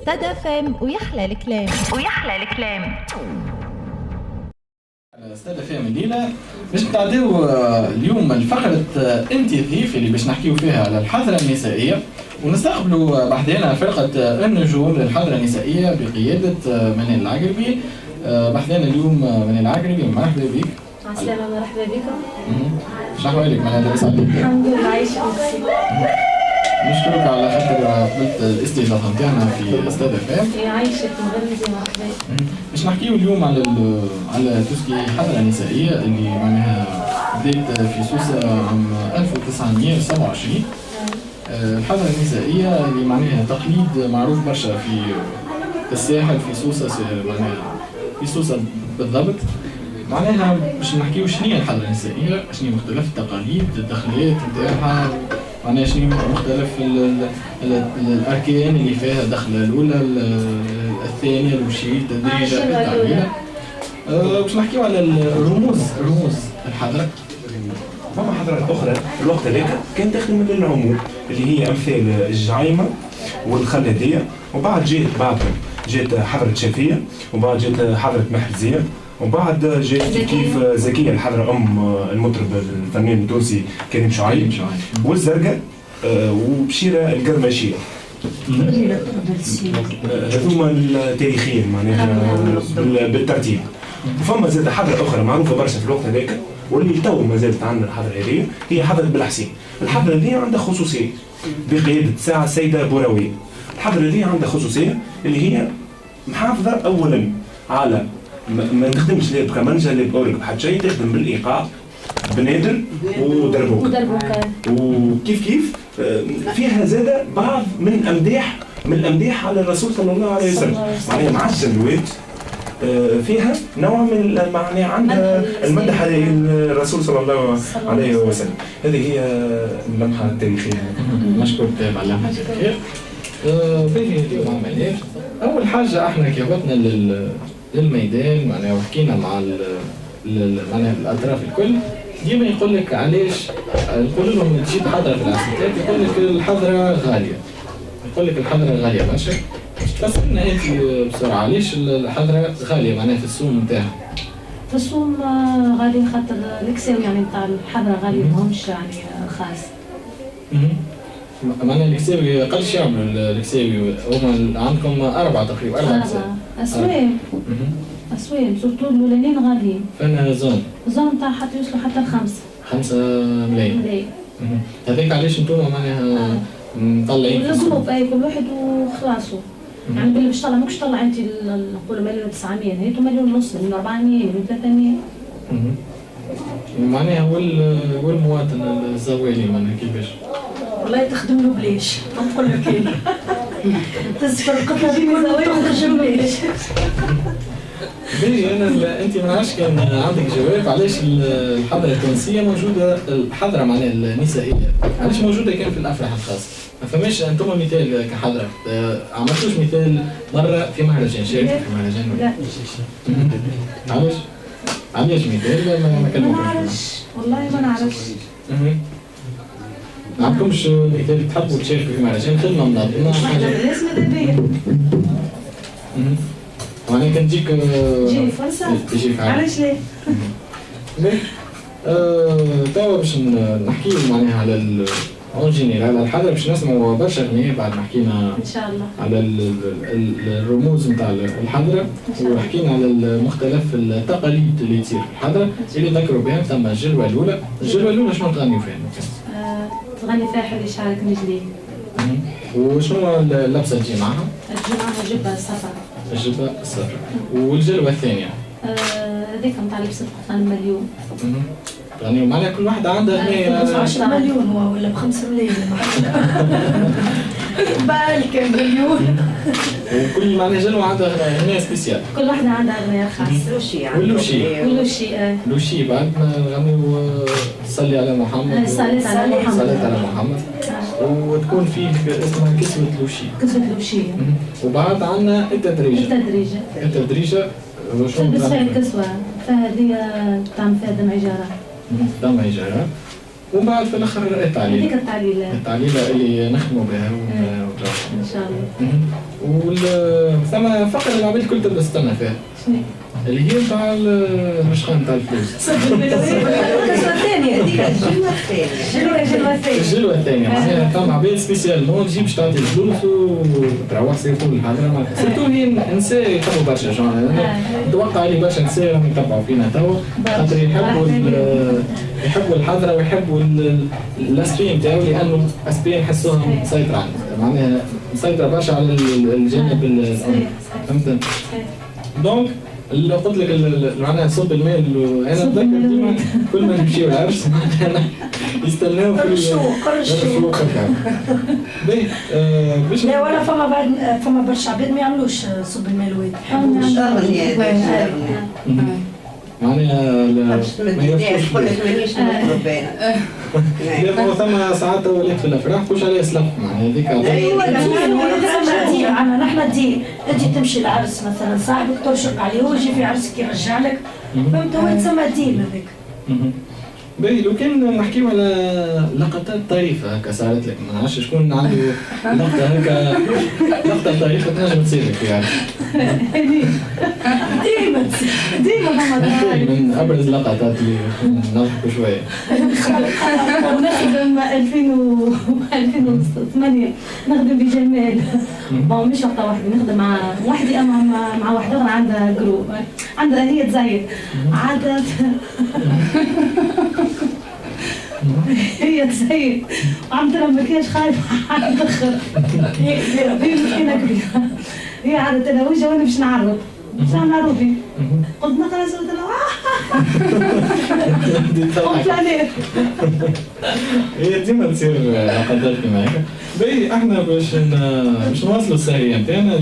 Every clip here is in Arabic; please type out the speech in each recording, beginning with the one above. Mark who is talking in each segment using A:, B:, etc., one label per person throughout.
A: ستاد اف ام ويحلى الكلام.
B: ستاد اف ام الليله باش نتعداو اليوم الفقره انت ضيف اللي باش نحكيو فيها على الحضره النسائيه، ونستقبلوا بحذانا فرقه النجوم للحضره النسائيه بقياده منال العقربي. بحذانا اليوم منال العقربي، مرحبا بك.
C: عسلامة، مرحبا بكم.
B: شنو احوالك منال؟ لاباس عليك؟
C: الحمد لله، عايشة.
B: نشكرك على خاطر قبلت الاستضافه نتاعنا في ستاد اف ام.
C: عايشة مغربي، مرحبا.
B: باش نحكيو اليوم على توسكي حضره نسائيه اللي معناها بدات في سوسه عام 1927. الحضره النسائيه اللي معناها تقليد معروف برشا في الساحل، في سوسه معناها في سوسه بالضبط. معناها باش نحكيو شنو هي الحضره النسائيه، شنو مختلف التقاليد، الدخلات نتاعها، معناها شنو مختلف الاركان اللي فيها الدخله الاولى، الثانيه، الوشي، التدريجه، التعليله. باش نحكيو على رموز الحضره.
D: فما حضارات اخرى في الوقت هذاك كانت تخدم للعموم اللي هي امثال الجعيمه والخلديه، وبعد جات حضره شافيه، وبعد جات حضره محرزيه، وبعد جات كيف زكيه الحضره المطرب الفنان التونسي كريم شعيب، والزرقاء وبشيره القرمشيه. هذوما التاريخيين معناها بالترتيب. وفما زاد حضره اخرى معروفه برشا في الوقت هذاك واللي تو ما زالت عندنا الحضره هذه، هي حضره بلحسين. الحضره هذه عندها خصوصيه بقياده الساعه السيده بوراويه. الحضره هذه عندها خصوصيه اللي هي محافظه اولا على ما تخدمش لا بكمنجه لا باورك بحد شيء، تخدم بالايقاع بنادر ودربوك. وكيف فيها زاده بعض من الامداح على الرسول صلى الله عليه وسلم. معناها مع الجلوات فيها نوع من معناها عندها المدح على الرسول صلى الله عليه وسلم. هذه هي اللمحه التاريخيه.
B: مشكور على اللمحه التاريخيه. باهي اليوم عملناش. اول حاجه احنا كي هبطنا للميدان معناها وحكينا مع معناها الاطراف الكل، ديما يقول لك علاش نقول لهم تجيب حضره في العسكريات، يقول لك الحضره غاليه، يقول لك الحضره غاليه برشا. تفسرنا انت بسرعه علاش الحضره غاليه معناها في السوم نتاعها؟
C: في السوم غالي خاطر الكساوي يعني نتاع الحضره غالي، ماهمش يعني خاص.
B: معناها الكساوي قداش يعملوا الكساوي؟ هما عندكم أربعة تقريبا، أربعة
C: كساوي. أسوام سورتو الأولانيين غاليين.
B: فين زون
C: نتاع حتى يوصلوا حتى ل5 ملايين.
B: هذاك علاش انتوما معناها مطلعين في
C: الجروب كل واحد وخلاصو. يعني باللي باش تطلع ماكش تطلع انت نقولوا 1,900,000، هيتو 1,500,000، 1,400,000، 1,300,000.
B: معناها والمواطن الزوالي معناها كيفاش؟
C: والله تخدم له بلاش، نقول لك انا. تسفر القطعه دي تخرج بلاش.
B: باهي انا انت ما نعرفش كان عندك جواب علاش الحضره التونسيه موجوده، الحضره معناها النسائيه علاش موجوده كان في الافراح الخاصه؟ ما فماش انتم مثال كحضره عملتوش مثال مره في مهرجان، شاركت في مهرجان ولا لا؟ علاش مثال ما كلموكش؟
C: ما نعرفش والله، ما نعرفش.
B: ما عندكمش مثال تحبوا تشاركوا في مهرجان خدمه منظمه حاجه؟
C: الناس ماذا بيا
B: معناها كان تجيك
C: فرصة؟
B: تجيك
C: علاش لا؟
B: توا باش نحكيو معناها على اون جينيرال على الحضره، باش نسمعوا برشا اغنية بعد ما حكينا
C: ان شاء الله
B: على الرموز نتاع الحضره، وحكينا على مختلف التقاليد اللي تصير في الحضره اللي ذكروا بها. ثم الجلوه الاولى شنو تغنيوا فيها؟
C: تغني فيها حلي شعرك نجلي.
B: وشنو اللبسه تجي معها؟
C: تجي معها جبه صفراء.
B: الجبه الصفراء. والجلوه الثانيه؟
C: هذيك نتاع لبسة قطن مليون.
B: يعني معناها كل واحدة عندها أغنية
C: 10 مليون هو ولا ب5 ملايين. بالك مليون.
B: وكل معناها جلوة عندها أغنية سبيسيال.
C: كل واحدة عندها أغنية خاصة.
B: واللوشي بعد ما نغنيو صلي على محمد.
C: صليت على محمد.
B: وتكون فيه اسمها كسوة لوشي. وبعد عندنا التدريجة.
C: تلبس فيها الكسوة، فهذه تعمل فيها دمع جارة.
B: وبعد في الاخر
C: التعليلة
B: اللي نخدموا بها
C: ان شاء الله.
B: ثم فقره العباد الكل تبدا تستنى فيها اللي هي نتاع الرشقان نتاع الفلوس.
E: الثانية هذيك
B: الجلوة الثانية معناها فما عباد سبيسيالمون تجي باش تعطي الفلوس وتروح سيكون الحضرة سيرتو هي نساء يحبوا برشا جون نتوقع اللي برشا نساء راهم يتبعوا فينا توا خاطر يحبوا الحضرة ويحبوا الاسبري نتاعو لأنه اسبري نحسوهم مسيطرة عنه معناها مسيطرة برشا على الجانب فهمت؟ دونك اللي قلت لك معناها صب المال انا اتذكر ديما كل ما نمشيو العرس معناها يستناو في الشوق باهي باش
E: لا ولا فما برشا عباد ما يعملوش صب المال وين
B: معناها ما يفرقش
E: مانيش نضرب
B: لا ثم ساعات ولات في الافراح كلش عليه سلف معناها هذيك
E: نحن دي انت تمشي العرس مثلا صاحبك ترشق عليه هو يجي في عرسك يرجع لك فهمت هو يتسمى ديل هذاك.
B: باهي لو كان نحكيو على لقطات طريفه هكا صارت لك ما نعرفش شكون عنده لقطه هكا لقطه طريفه تنجم تصير لك يعني
E: ديما
B: من ابرز اللقطات اللي نضحكوا شويه
C: نخدم 2008 نخدم بجمال بون مش وقت واحدة نخدم مع وحدي مع واحدة أخرى عندها جروب عندها هي تزيد عادة هي تزيد وعم ترى مكياج خايفة على الآخر هي مسكينة كبيرة هي عادة أنا وجهي وأنا باش نعرض باش نعرضي قلت نقرا قلت لها قلت عليه
B: هي ديما تصير لقطات كيما هكا. باهي احنا باش نواصلوا السهرية نتاعنا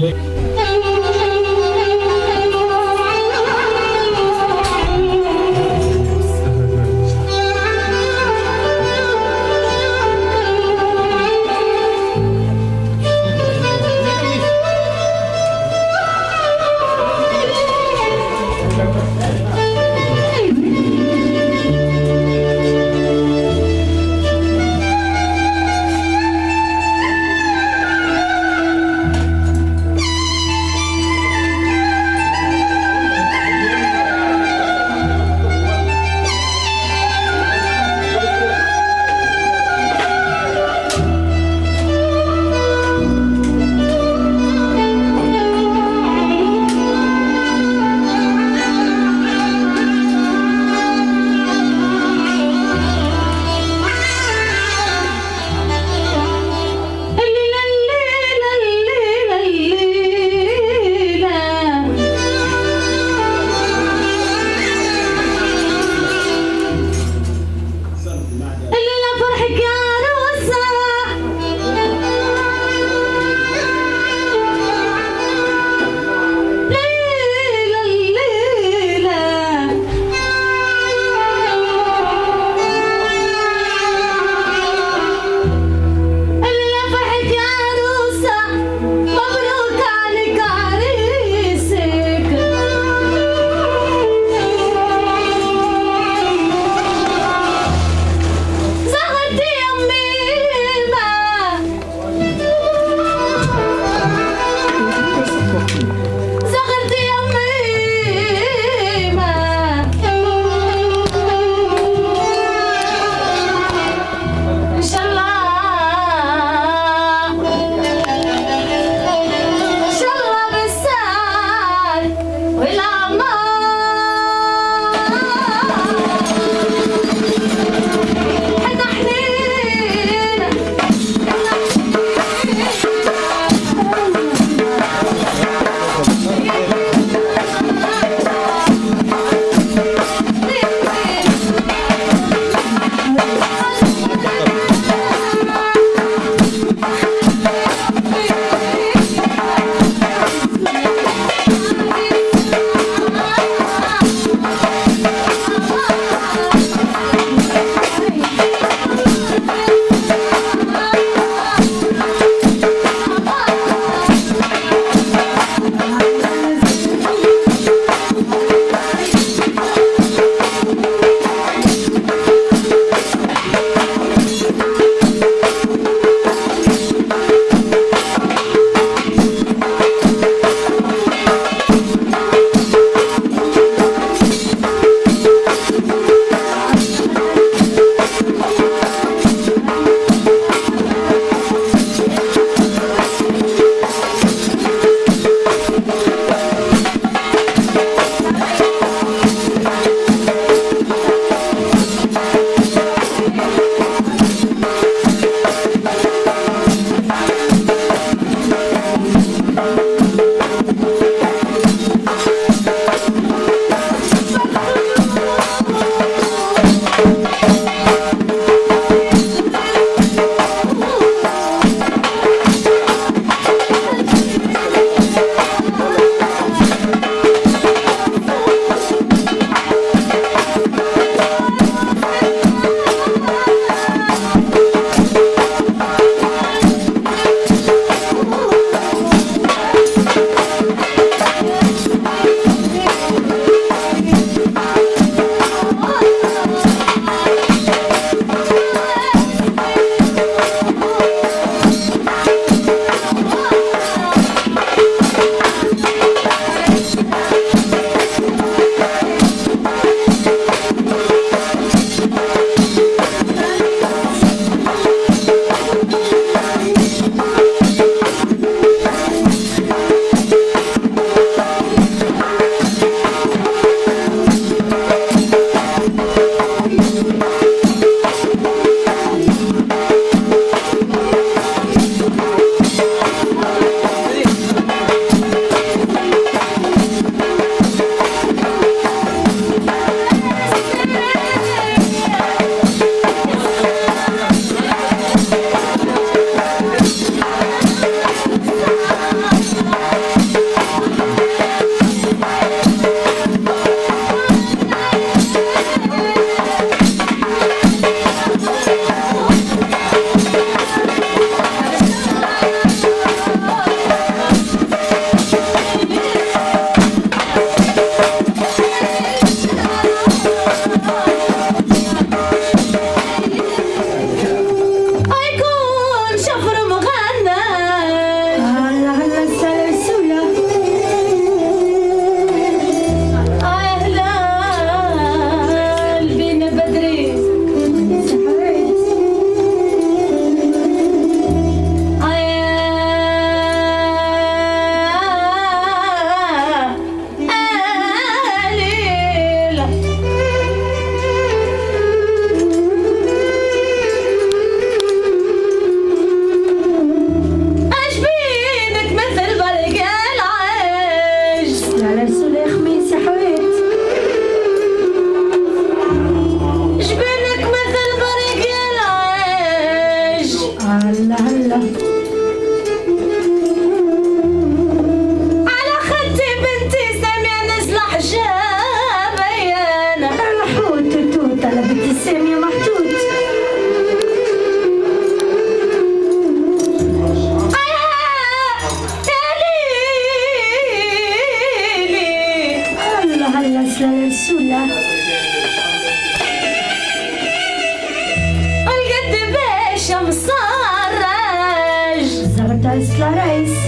E: عريس العرايس.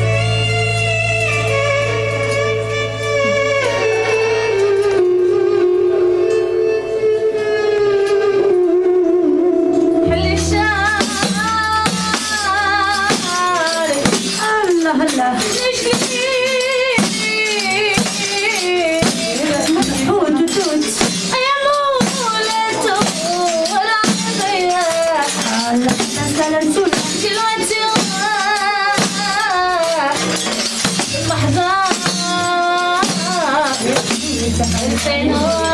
E: هلا توت توت يا مولة ورعايا هلا سلسلة دلوقتي لحظة فين هو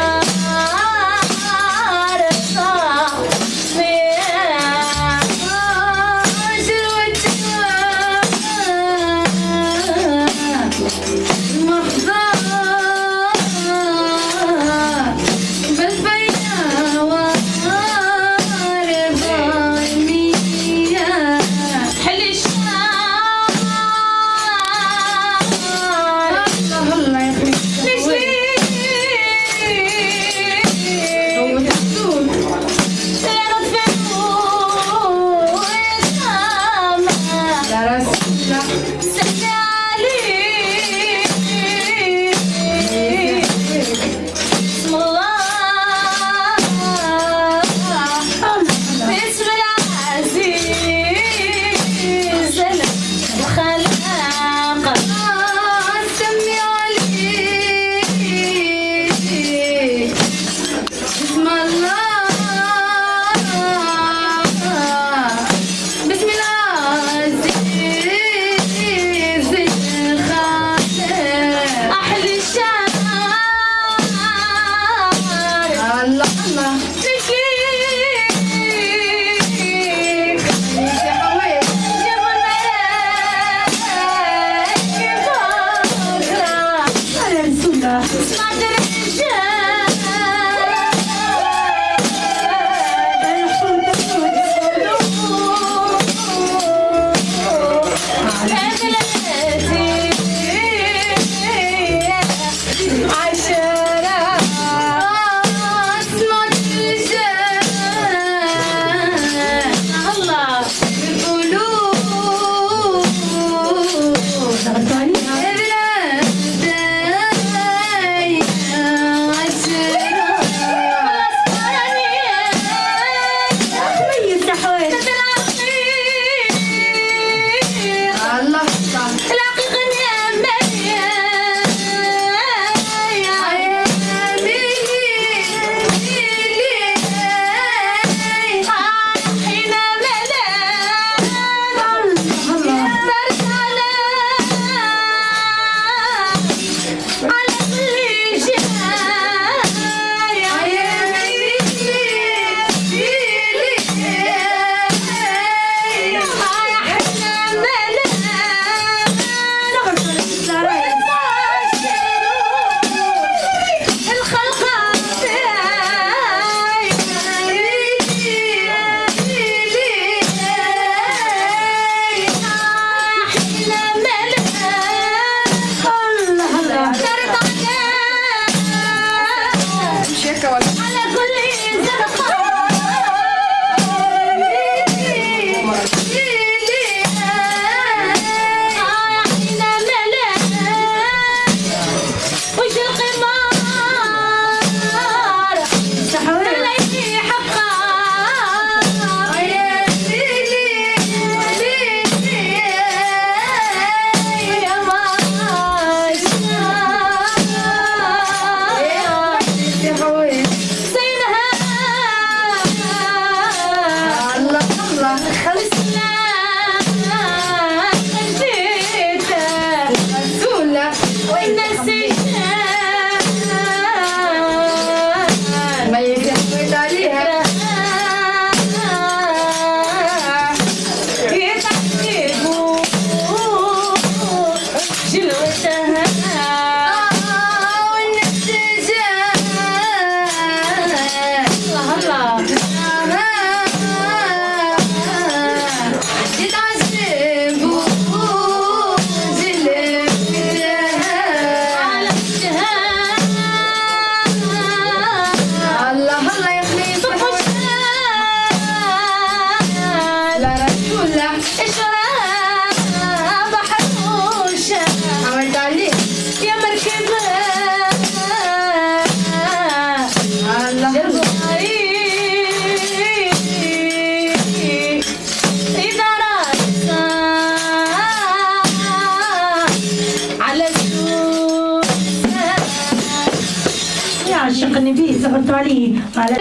E: نغني فيه زغرتوا عليه على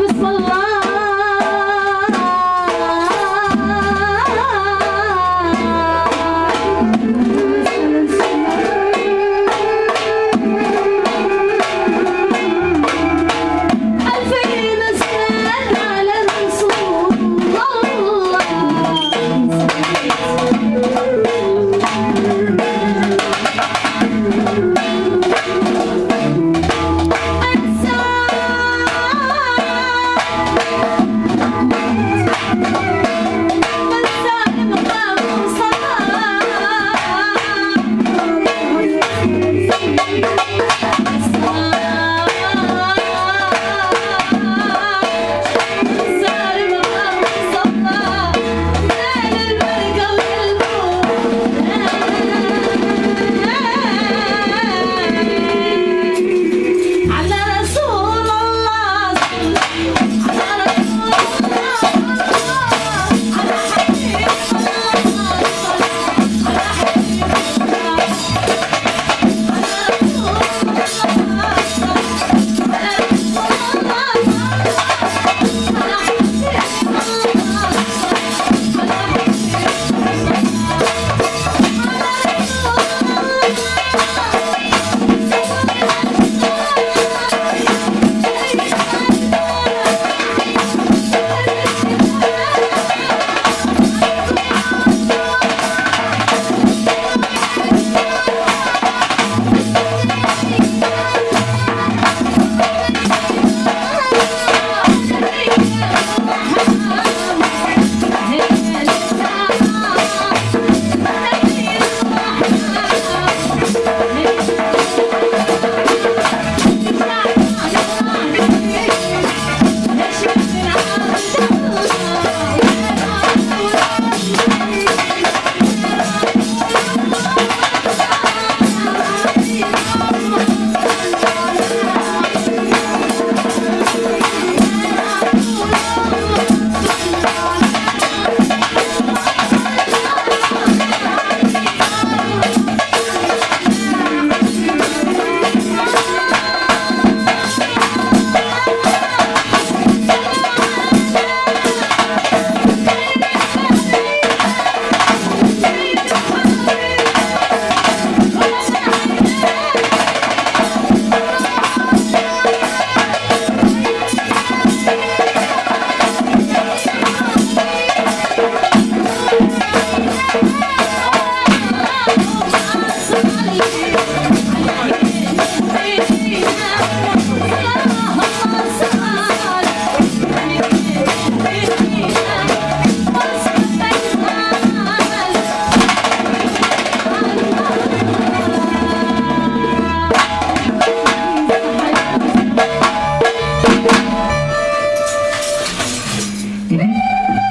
C: بسم الله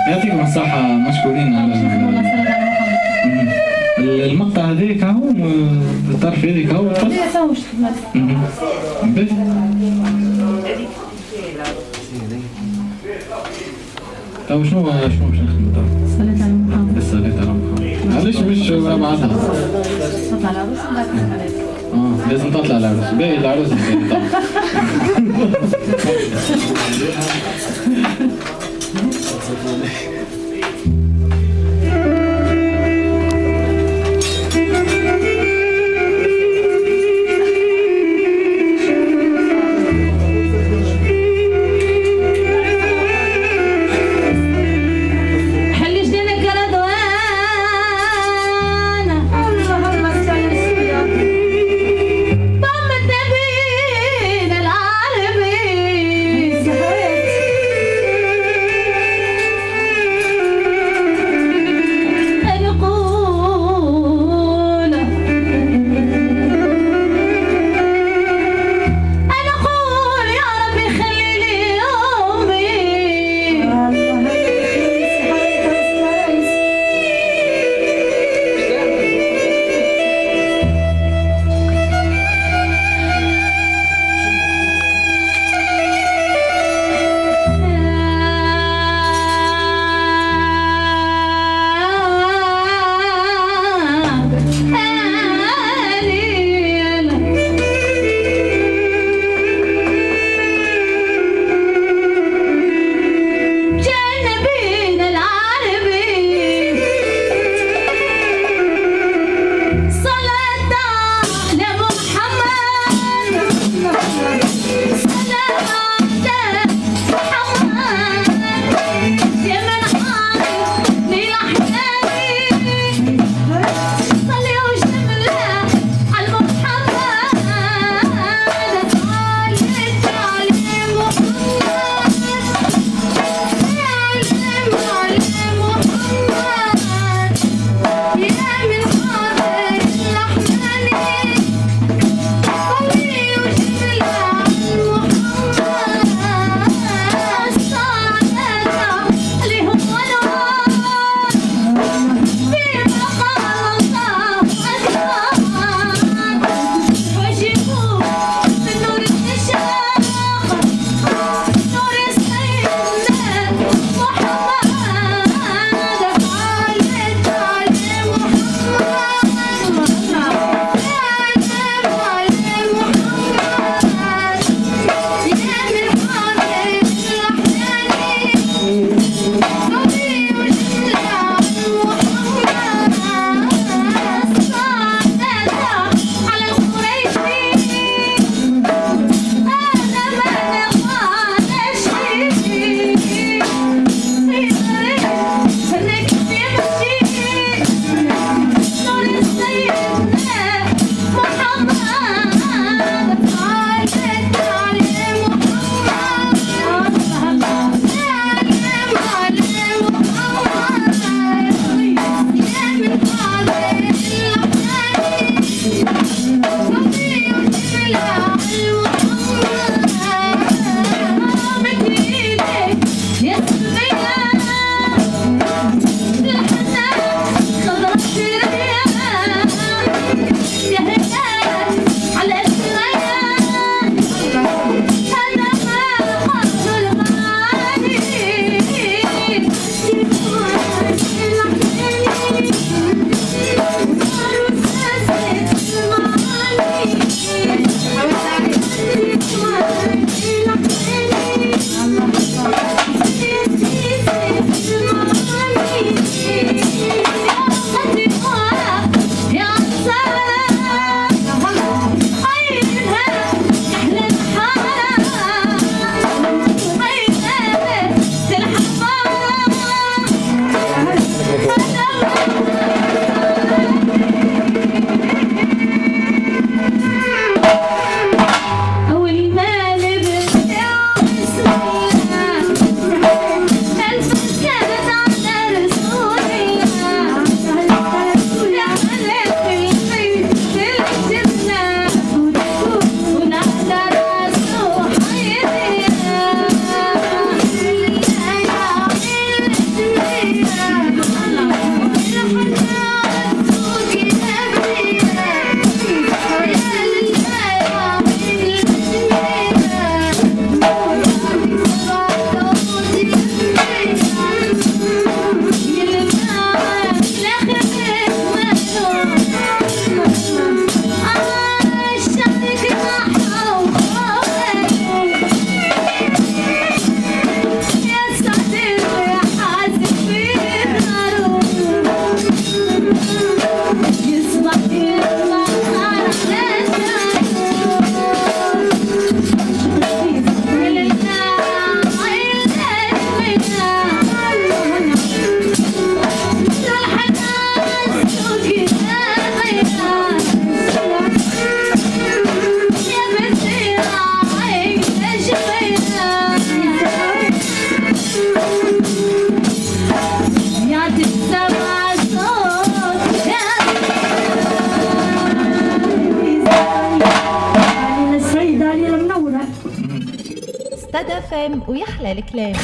B: يعطيكم الصحة، مشكورين على المقطع هذاك هو الطرف هذاك هو
C: لا توش
B: تو شنو باش نخدموا تو؟
C: الصلاة على محمد.
B: الصلاة على محمد. علاش مش ورا بعضها؟
C: تطلع العروس
B: لازم تطلع العروس، باقي العروس
C: ضم النبي العربي
A: رياضة فام ويحلى الكلام.